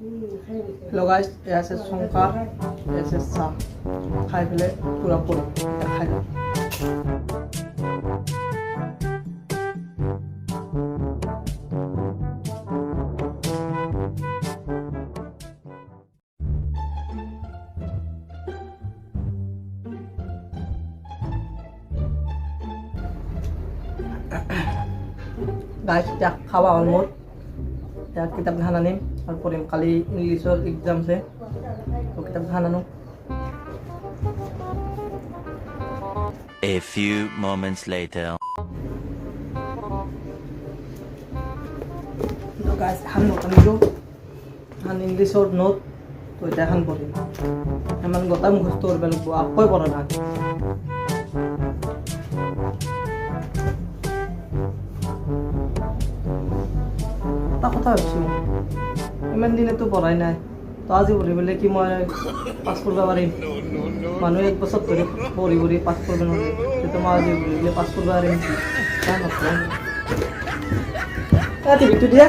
Hello guys, এ আছে সংখ্যা, এ আছে চাহ খাই পেলাই পুৰা পৰি খাই লওঁ। গাইজ এতিয়া খাওয়া হ'ল মোৰ। এতিয়া কিতাপখন আনিম আৰু পঢ়িম। কালি ইংলিছৰ এক্সাম আছে, তো কিতাপখন আনো। A few moments later. তো গাইজ এখন নোট আনিলোঁ, এখন ইংলিছৰ নোট। তো এতিয়া এখন পঢ়িম, ইমান গোটাই মুখস্থ কৰিব লাগিব, আকৌ পঢ়া নাই। এটা কথা ভাবিছোঁ, ইমান দিনেতো পঢ়াই নাই, তো আজি পঢ়ি পেলাই কি মই পাছ কৰিব পাৰিম? মানুহে এক বছৰ ধৰি পঢ়ি পঢ়ি পাছ কৰিব নোৱাৰে, তেতিয়া মই আজি পঢ়ি পেলাই পাছ কৰিব পাৰিম নেকি? টিভিটো দিয়া।